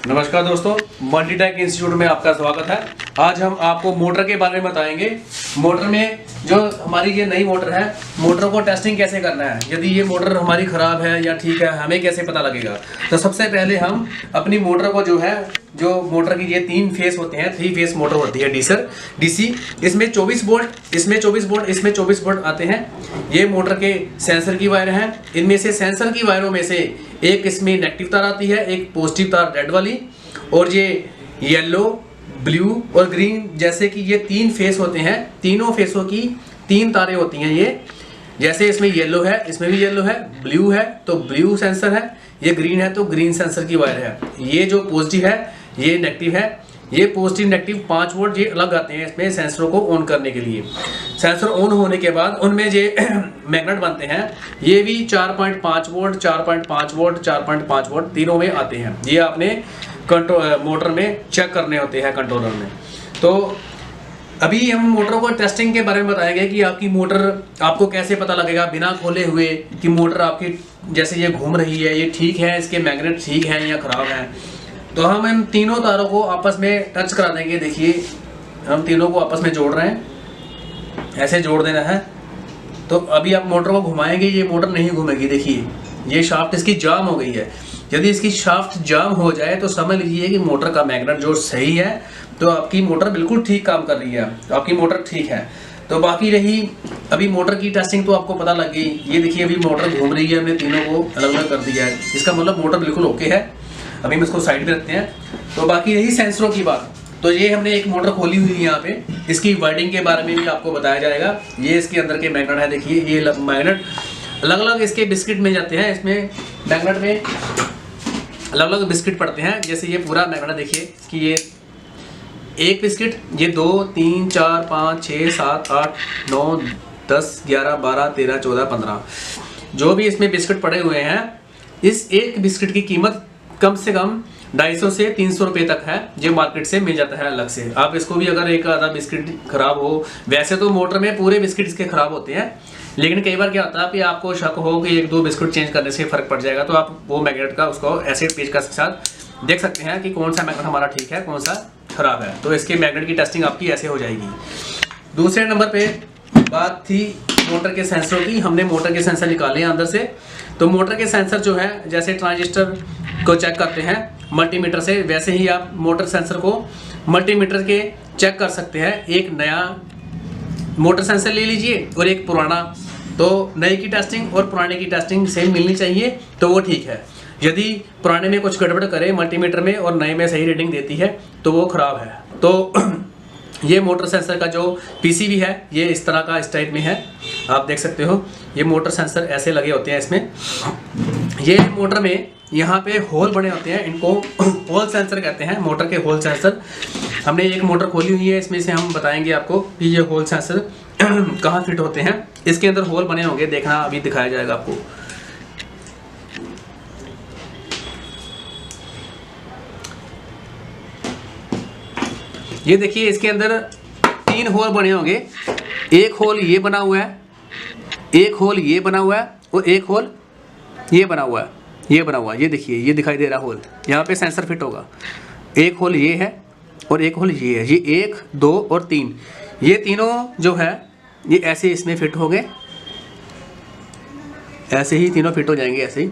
नमस्कार दोस्तों, Multitech institute में आपका स्वागत है। आज हम आपको मोटर के बारे में बताएंगे। मोटर में जो हमारी ये नई मोटर है, मोटर को टेस्टिंग कैसे करना है, यदि ये मोटर हमारी ख़राब है या ठीक है, हमें कैसे पता लगेगा। तो सबसे पहले हम अपनी मोटर को जो मोटर की ये 3 फेस होते हैं, 3 फेस मोटर होती है डीसी। इसमें 24 वोल्ट, इसमें 24 वोल्ट, इसमें 24 वोल्ट आते हैं। ये मोटर के सेंसर की वायर हैं। इनमें से सेंसर की वायरों में से एक इसमें नेगेटिव तार आती है, एक पॉजिटिव तार रेड वाली, और ये येलो, ब्लू और ग्रीन जैसे कि ये 3 फेस होते हैं। तीनों फेसों की 3 तारें होती हैं। ये जैसे इसमें येलो है, इसमें भी येलो है, ब्लू है तो ब्लू सेंसर है, ये ग्रीन है तो ग्रीन सेंसर की वायर है। ये जो पॉजिटिव है, ये नेगेटिव है। ये पॉजिटिव नेगेटिव 5 वोल्ट ये अलग आते हैं इसमें सेंसरों को ऑन करने के लिए। सेंसर ऑन होने के बाद उनमें ये मैग्नेट बनते हैं। ये भी 4.5 वोल्ट, 4.5 वोल्ट, 4.5 वोल्ट तीनों में आते हैं। ये आपने मोटर में चेक करने होते हैं कंट्रोलर में। तो अभी हम मोटर को टेस्टिंग के बारे में बताएंगे कि आपकी मोटर आपको कैसे पता लगेगा बिना खोले हुए कि मोटर आपकी जैसे ये घूम रही है, ये ठीक है, इसके मैग्नेट ठीक है या ख़राब है। तो हम इन तीनों तारों को आपस में टच करा देंगे। देखिए हम तीनों को आपस में जोड़ रहे हैं, ऐसे जोड़ देना है। तो अभी आप मोटर को घुमाएंगे, ये मोटर नहीं घूमेगी। देखिए ये शाफ्ट इसकी जाम हो गई है। यदि इसकी शाफ्ट जाम हो जाए तो समझ लीजिए कि मोटर का मैग्नेट जो सही है, तो आपकी मोटर बिल्कुल ठीक काम कर रही है, तो आपकी मोटर ठीक है। तो बाकी रही अभी मोटर की टेस्टिंग, तो आपको पता लग गई। ये देखिए अभी मोटर घूम रही है, हमने तीनों को अलग अलग कर दिया है, इसका मतलब मोटर बिल्कुल ओके है। अभी हम इसको साइड पे रखते हैं। तो बाकी रही सेंसरों की बात। तो ये हमने एक मोटर खोली हुई है यहाँ पे, इसकी वायरिंग के बारे में भी आपको बताया जाएगा। ये इसके अंदर के मैग्नेट है। देखिए ये मैग्नेट अलग अलग इसके बिस्किट में जाते हैं। इसमें मैग्नेट में अलग अलग बिस्किट पड़ते हैं। जैसे ये पूरा मैग्नेट देखिए कि ये एक बिस्किट, ये 2, 3, 4, 5, 6, 7, 8, 9, 10, 11, 12, 13, 14, 15 जो भी इसमें बिस्किट पड़े हुए हैं, इस एक बिस्किट की कीमत कम से कम 250 से 300 रुपये तक है, जो मार्केट से मिल जाता है अलग से। आप इसको भी अगर एक आधा बिस्किट खराब हो, वैसे तो मोटर में पूरे बिस्किट इसके खराब होते हैं, लेकिन कई बार क्या होता है कि आपको शक हो कि 1-2 बिस्कुट चेंज करने से फर्क पड़ जाएगा, तो आप वो मैग्नेट का उसको ऐसे पेचकस के साथ देख सकते हैं कि कौन सा मैग्नेट हमारा ठीक है, कौन सा खराब है। तो इसके मैग्नेट की टेस्टिंग आपकी ऐसे हो जाएगी। दूसरे नंबर पे बात थी मोटर के सेंसरों की। हमने मोटर के सेंसर निकाले हैं अंदर से। तो मोटर के सेंसर जो है, जैसे ट्रांजिस्टर को चेक करते हैं मल्टीमीटर से, वैसे ही आप मोटर सेंसर को मल्टीमीटर के चेक कर सकते हैं। एक नया मोटर सेंसर ले लीजिए और एक पुराना। तो नए की टेस्टिंग और पुराने की टेस्टिंग सेम मिलनी चाहिए, तो वो ठीक है। यदि पुराने में कुछ गड़बड़ करे मल्टीमीटर में और नए में सही रीडिंग देती है, तो वो ख़राब है। तो ये मोटर सेंसर का जो पीसीबी है, ये इस तरह का इस टाइप में है, आप देख सकते हो। ये मोटर सेंसर ऐसे लगे होते हैं इसमें। ये मोटर में यहाँ पे होल बने होते हैं, इनको होल सेंसर कहते हैं, मोटर के होल सेंसर। हमने एक मोटर खोली हुई है, इसमें से हम बताएंगे आपको कि ये होल सेंसर कहाँ फिट होते हैं। इसके अंदर होल बने होंगे, देखना अभी दिखाया जाएगा आपको। ये देखिए इसके अंदर 3 होल बने होंगे। एक होल ये बना हुआ है, एक होल ये बना हुआ है और एक होल ये बना हुआ है, ये बना हुआ है। ये देखिए ये दिखाई दे रहा होल, यहाँ पे सेंसर फिट होगा। एक होल ये है और एक होल ये है। ये 1, 2 और 3, ये तीनों जो है ये ऐसे इसमें फिट हो गए, ऐसे ही तीनों फिट हो जाएंगे, ऐसे ही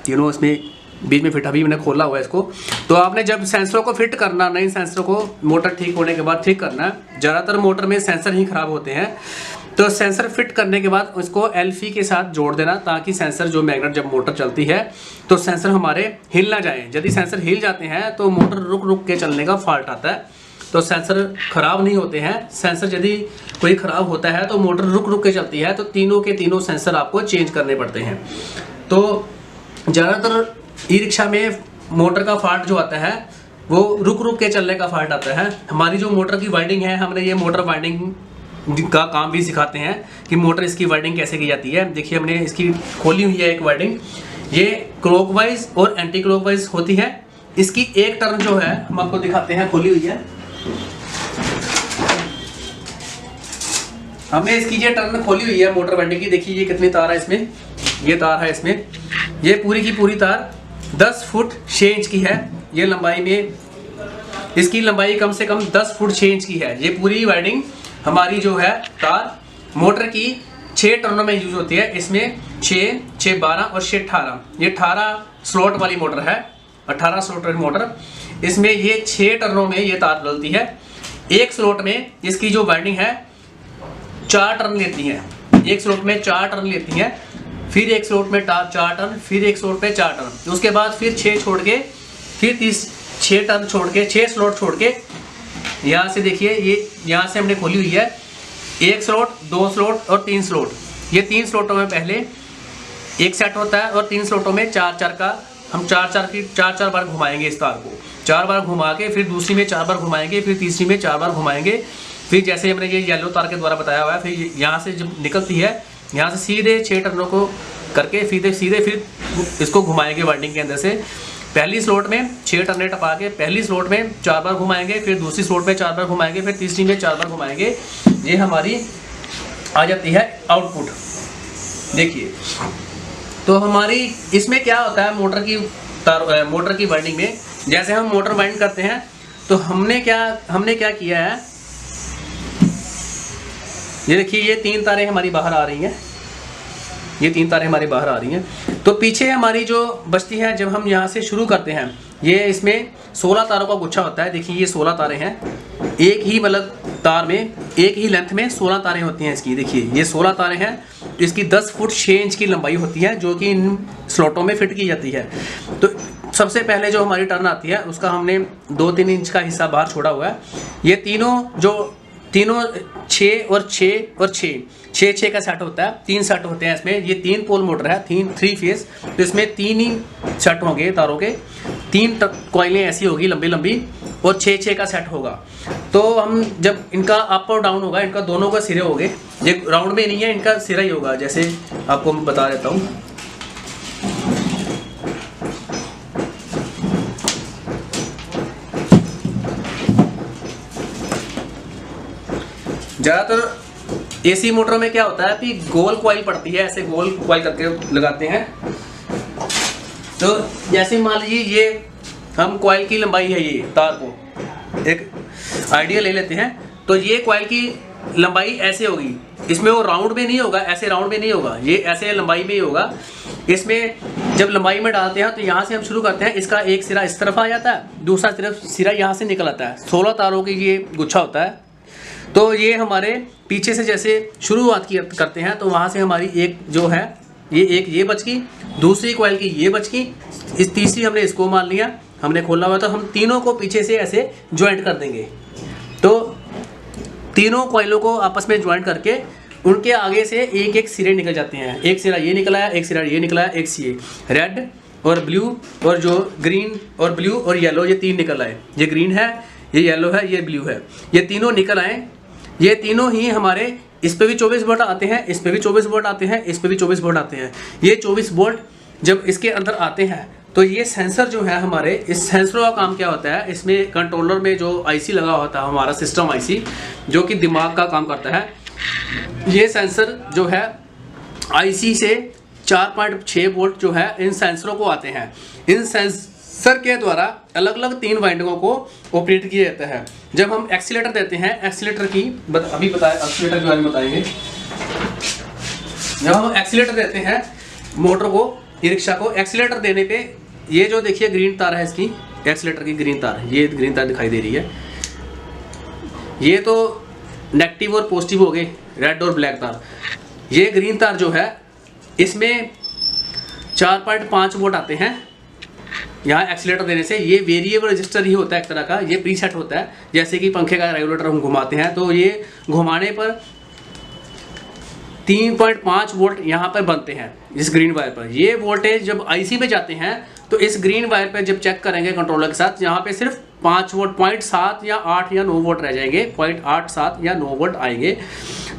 तीनों इसमें बीच में फिट। अभी मैंने खोला हुआ है इसको। तो आपने जब सेंसरों को फिट करना, नई सेंसरों को मोटर ठीक होने के बाद ठीक करना, ज़्यादातर मोटर में सेंसर ही ख़राब होते हैं। तो सेंसर फिट करने के बाद उसको एल्फी के साथ जोड़ देना, ताकि सेंसर जो मैग्नेट जब मोटर चलती है तो सेंसर हमारे हिल ना जाए। यदि सेंसर हिल जाते हैं तो मोटर रुक रुक के चलने का फॉल्ट आता है। तो सेंसर ख़राब नहीं होते हैं। सेंसर यदि कोई ख़राब होता है तो मोटर रुक रुक के चलती है, तो तीनों के तीनों सेंसर आपको चेंज करने पड़ते हैं। तो ज़्यादातर ई रिक्शा में मोटर का फॉल्ट जो आता है वो रुक रुक के चलने का फॉल्ट आता है। हमारी जो मोटर की वाइंडिंग है, हमने ये मोटर वाइंडिंग का काम भी सिखाते हैं कि मोटर इसकी वाइंडिंग कैसे की जाती है। देखिए हमने इसकी खोली हुई है एक वाइंडिंग, ये क्लॉकवाइज और एंटी क्लॉकवाइज होती है। इसकी एक टर्न जो है हम आपको दिखाते हैं, खोली हुई है। हमने इसकी ये टर्न खोली हुई है मोटर वाइंडिंग की। देखिए ये कितनी तार है इसमें, ये तार है इसमें, ये पूरी की पूरी तार 10 फुट 6 इंच की है ये लंबाई में, इसकी लंबाई कम से कम 10 फुट 6 इंच की है। ये पूरी वायरिंग हमारी जो है तार मोटर की 6 टर्नों में यूज होती है। इसमें 6, 6, 12 और 6, 18, ये 18 स्लॉट वाली मोटर है, 18 स्लॉट वाली मोटर। इसमें ये 6 टर्नों में ये तार डलती है। एक स्लॉट में इसकी जो वाइंडिंग है 4 टर्न लेती है, एक स्लॉट में 4 टर्न लेती है, फिर एक स्लॉट में 4 टर्न, फिर एक स्लॉट में 4 टर्न, उसके बाद फिर 6 छोड़ के, फिर 6 टर्न छोड़ के, 6 स्लॉट छोड़ के, यहाँ से देखिए ये यहाँ से हमने खोली हुई है, 1 स्लॉट, 2 स्लॉट और 3 स्लॉट। ये 3 स्लॉटों में पहले एक सेट होता है और 3 स्लॉटों में 4-4 का हम 4-4 बार घुमाएंगे इस तार को, 4 बार घुमा के फिर दूसरी में 4 बार घुमाएंगे, फिर तीसरी में 4 बार घुमाएंगे। फिर जैसे हमने ये येलो तार के द्वारा बताया हुआ है, फिर यहाँ से जब निकलती है यहाँ से सीधे 6 टर्नों को करके सीधे फिर इसको घुमाएंगे वाइंडिंग के अंदर से। पहली स्लॉट में 6 टर्नें टपा के पहली स्लॉट में 4 बार घुमाएंगे, फिर दूसरी स्लॉट में 4 बार घुमाएंगे, फिर तीसरी में 4 बार घुमाएंगे। ये हमारी आ जाती है आउटपुट। देखिए तो हमारी इसमें क्या होता है मोटर की वाइंडिंग में, जैसे हम मोटर वाइंड करते हैं तो हमने क्या किया है, ये देखिए ये 3 तारें हमारी बाहर आ रही हैं, ये 3 तारें हमारी बाहर आ रही हैं। तो पीछे हमारी जो बचती है, जब हम यहाँ से शुरू करते हैं, ये इसमें 16 तारों का गुच्छा होता है। देखिए ये 16 तारें हैं, एक ही मतलब तार में एक ही लेंथ में 16 तारें होती हैं इसकी। देखिए ये 16 तारें हैं, इसकी 10 फुट 6 इंच की लंबाई होती है, जो कि इन स्लॉटों में फिट की जाती है। तो सबसे पहले जो हमारी टर्न आती है उसका हमने 2-3 इंच का हिस्सा बाहर छोड़ा हुआ है। ये तीनों 6 और 6 और 6 का सेट होता है, 3 सेट होते हैं इसमें। ये 3 पोल मोटर है, 3 फेज, तो इसमें 3 ही सेट होंगे तारों के, 3 कॉइलें ऐसी होगी लंबी लंबी, और 6 का सेट होगा। तो हम जब इनका अप और डाउन होगा, इनका दोनों का सिरे होंगे, ये राउंड में नहीं है, इनका सिरा ही होगा। जैसे आपको मैं बता देता हूँ, ज़्यादातर एसी मोटर में क्या होता है कि गोल कॉइल पड़ती है, ऐसे गोल कॉइल करके लगाते हैं। तो जैसे मान लीजिए ये हम कॉइल की लंबाई है, ये तार को एक आइडिया ले लेते हैं, तो ये कॉइल की लंबाई ऐसे होगी, इसमें वो राउंड में नहीं होगा, ऐसे राउंड में नहीं होगा, ये ऐसे लंबाई में ही होगा। इसमें जब लंबाई में डालते हैं तो यहाँ से हम शुरू करते हैं, इसका एक सिरा इस तरफ आ जाता है, दूसरा सिरा यहाँ से निकल आता है। 16 तारों की ये गुच्छा होता है। तो ये हमारे पीछे से जैसे शुरुआत करते हैं, तो वहाँ से हमारी एक जो है ये बच गई, दूसरी कॉइल की ये बच गई, इस तीसरी हमने इसको मान लिया, हमने खोला हुआ, तो हम तीनों को पीछे से ऐसे ज्वाइंट कर देंगे। तो तीनों कॉइलों को आपस में ज्वाइंट करके उनके आगे से एक सिरे निकल जाते हैं। एक सिरा ये निकला है, एक सिरा ये निकला है, एक सी रेड और ब्लू, और जो ग्रीन और ब्लू और येलो, ये 3 निकल आए। ये ग्रीन है, ये येलो है, ये ब्लू है, ये तीनों निकल आए। ये तीनों ही हमारे इस पे भी 24 वोल्ट आते हैं, इस पे भी 24 वोल्ट आते हैं, इस पे भी 24 वोल्ट आते हैं। ये 24 वोल्ट जब इसके अंदर आते हैं तो ये सेंसर जो है हमारे, इस सेंसरों का काम क्या होता है, इसमें कंट्रोलर में जो आईसी लगा होता है हमारा सिस्टम आईसी, जो कि दिमाग का काम करता है। ये सेंसर जो है आईसी से 4.6 वोल्ट जो है इन सेंसरों को आते हैं। इन सेंसर के द्वारा अलग अलग 3 वाइंडिंगों को ऑपरेट किया जाता है। जब हम एक्सीलेटर देते हैं, एक्सीलेटर की अभी एक्सीलेटर के बारे में बताएंगे। जब हम एक्सीलेटर देते हैं मोटर को, ई रिक्शा को, एक्सीलेटर देने पे ये जो देखिए ग्रीन तार है, इसकी एक्सीलेटर की ग्रीन तार, ये ग्रीन तार दिखाई दे रही है। ये तो नेगेटिव और पॉजिटिव हो गए, रेड और ब्लैक तार। ये ग्रीन तार जो है इसमें 4.5 वोल्ट आते हैं। यहाँ एक्सीलेटर देने से, ये वेरिएबल रजिस्टर ही होता है एक तरह का, ये प्रीसेट होता है। जैसे कि पंखे का रेगुलेटर हम घुमाते हैं, तो ये घुमाने पर 3.5 वोल्ट यहाँ पर बनते हैं इस ग्रीन वायर पर। ये वोल्टेज जब आईसी पे जाते हैं तो इस ग्रीन वायर पे जब चेक करेंगे कंट्रोलर के साथ, यहाँ पे सिर्फ 5 वोल्ट, 0.7 या 8 या 9 वोल्ट रह जाएंगे, 0.87 या 9 वोल्ट आएंगे।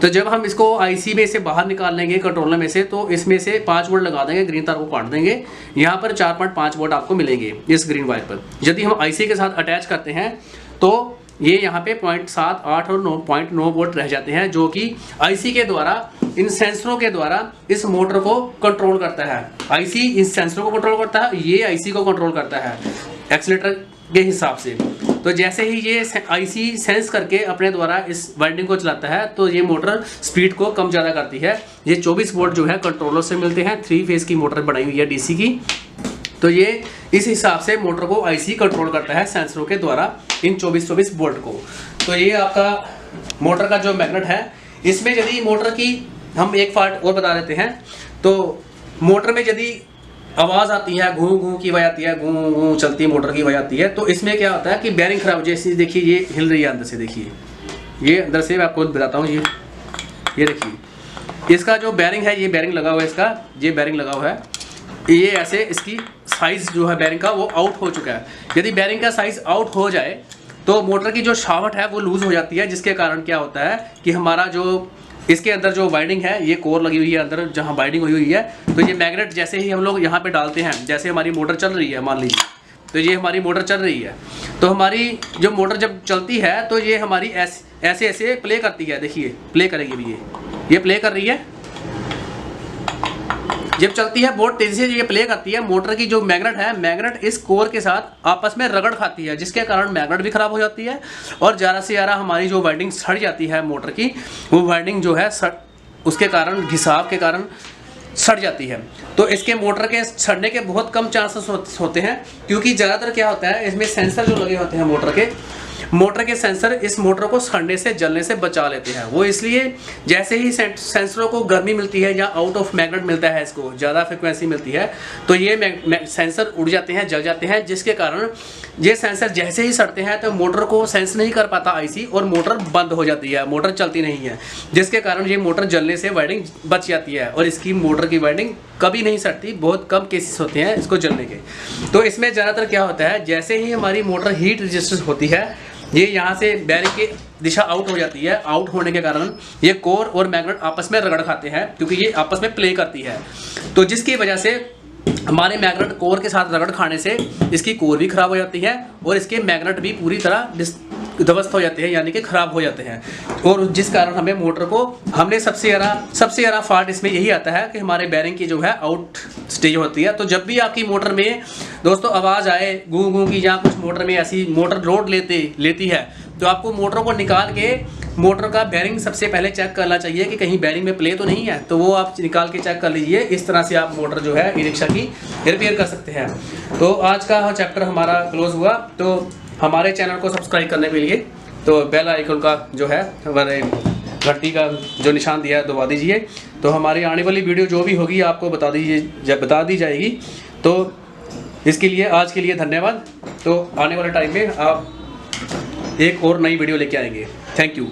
तो जब हम इसको आईसी में से बाहर निकाल लेंगे कंट्रोलर में से, तो इसमें से 5 वोल्ट लगा देंगे, ग्रीन तार को काट देंगे, यहाँ पर 4.5 वोल्ट आपको मिलेंगे इस ग्रीन वायर पर। यदि हम आईसी के साथ अटैच करते हैं तो ये यहाँ पे 0.7, 8 और 9.9 वोल्ट रह जाते हैं, जो कि आईसी के द्वारा, इन सेंसरों के द्वारा इस मोटर को कंट्रोल करता है। आईसी इन सेंसरों को कंट्रोल करता है, ये आईसी को कंट्रोल करता है। एक्सीलेटर के हिसाब से। तो जैसे ही ये आईसी सेंस करके अपने द्वारा इस वाइंडिंग को चलाता है तो ये मोटर स्पीड को कम ज़्यादा करती है। ये 24 वोल्ट जो है कंट्रोलर से मिलते हैं, 3 फेज़ की मोटर बनाई हुई है डीसी की। तो ये इस हिसाब से मोटर को आईसी कंट्रोल करता है सेंसरों के द्वारा इन 24 वोल्ट को। तो ये आपका मोटर का जो मैग्नेट है, इसमें यदि मोटर की हम एक पार्ट और बता देते हैं, तो मोटर में यदि आवाज़ आती है, घूं घूं की आवाज़ आती है, घूं घूं चलती मोटर की आवाज़ आती है, तो इसमें क्या होता है कि बेरिंग खराब, जैसे देखिए ये हिल रही है अंदर से, देखिए ये अंदर से मैं आपको बताता हूँ। ये देखिए इसका जो बेरिंग है, ये बेरिंग लगा हुआ है, इसका ये बेरिंग लगा हुआ है, ये ऐसे इसकी साइज़ जो है बेरिंग का वो आउट हो चुका है। यदि बेरिंग का साइज़ आउट हो जाए तो मोटर की जो शाफ्ट है वो लूज़ हो जाती है, जिसके कारण क्या होता है कि हमारा जो इसके अंदर जो वाइंडिंग है, ये कोर लगी हुई है अंदर जहाँ वाइंडिंग हुई है, तो ये मैग्नेट जैसे ही हम लोग यहाँ पे डालते हैं, जैसे हमारी मोटर चल रही है मान लीजिए, तो ये हमारी मोटर चल रही है, तो हमारी जो मोटर जब चलती है तो ये हमारी ऐसे ऐसे प्ले करती है। देखिए प्ले करेगी भी, ये प्ले कर रही है, जब चलती है बहुत तेजी से ये प्ले करती है। मोटर की जो मैग्नेट है, मैग्नेट इस कोर के साथ आपस में रगड़ खाती है, जिसके कारण मैग्नेट भी खराब हो जाती है और ज़्यादा से ज़्यादा हमारी जो वाइंडिंग सड़ जाती है मोटर की, वो वाइंडिंग जो है उसके कारण घिसाव के कारण सड़ जाती है। तो इसके मोटर के सड़ने के बहुत कम चांसेस होते हैं, क्योंकि ज़्यादातर क्या होता है इसमें सेंसर जो लगे होते हैं मोटर के सेंसर इस मोटर को सड़ने से जलने से बचा लेते हैं। वो इसलिए जैसे ही सेंसरों को गर्मी मिलती है या आउट ऑफ मैग्नेट मिलता है, इसको ज़्यादा फ्रिक्वेंसी मिलती है, तो ये सेंसर उड़ जाते हैं, जल जाते हैं, जिसके कारण ये सेंसर जैसे ही सड़ते हैं तो मोटर को सेंस नहीं कर पाता आईसी और मोटर बंद हो जाती है, मोटर चलती नहीं है, जिसके कारण ये मोटर जलने से वाइंडिंग बच जाती है। और इसकी मोटर की वाइंडिंग कभी नहीं सड़ती, बहुत कम केसेस होते हैं इसको जलने के। तो इसमें ज़्यादातर क्या होता है, जैसे ही हमारी मोटर हीट रेजिस्टेंस होती है, ये यहाँ से बेरिंग की दिशा आउट हो जाती है। आउट होने के कारण ये कोर और मैग्नेट आपस में रगड़ खाते हैं, क्योंकि ये आपस में प्ले करती है। तो जिसकी वजह से हमारे मैग्नेट कोर के साथ रगड़ खाने से इसकी कोर भी खराब हो जाती है और इसके मैग्नेट भी पूरी तरह ध्वस्त हो जाते हैं, यानी कि खराब हो जाते हैं। और जिस कारण हमें मोटर को हमने सबसे ज़्यादा फॉल्ट इसमें यही आता है कि हमारे बेरिंग की जो है आउट स्टेज होती है। तो जब भी आपकी मोटर में दोस्तों आवाज़ आए गूं गूं की, या कुछ मोटर में ऐसी मोटर लोड लेती है, तो आपको मोटर को निकाल के मोटर का बेरिंग सबसे पहले चेक करना चाहिए कि कहीं बेरिंग में प्ले तो नहीं है, तो वो आप निकाल के चेक कर लीजिए। इस तरह से आप मोटर जो है ई रिक्शा की रिपेयर कर सकते हैं। तो आज का चैप्टर हमारा क्लोज हुआ। तो हमारे चैनल को सब्सक्राइब करने के लिए तो बेल आइकन का जो है हमारे घंटी का जो निशान दिया है दबा दीजिए, तो हमारी आने वाली वीडियो जो भी होगी आपको बता दी जाएगी। तो इसके लिए आज के लिए धन्यवाद। तो आने वाले टाइम में आप एक और नई वीडियो लेके आएंगे। Thank you.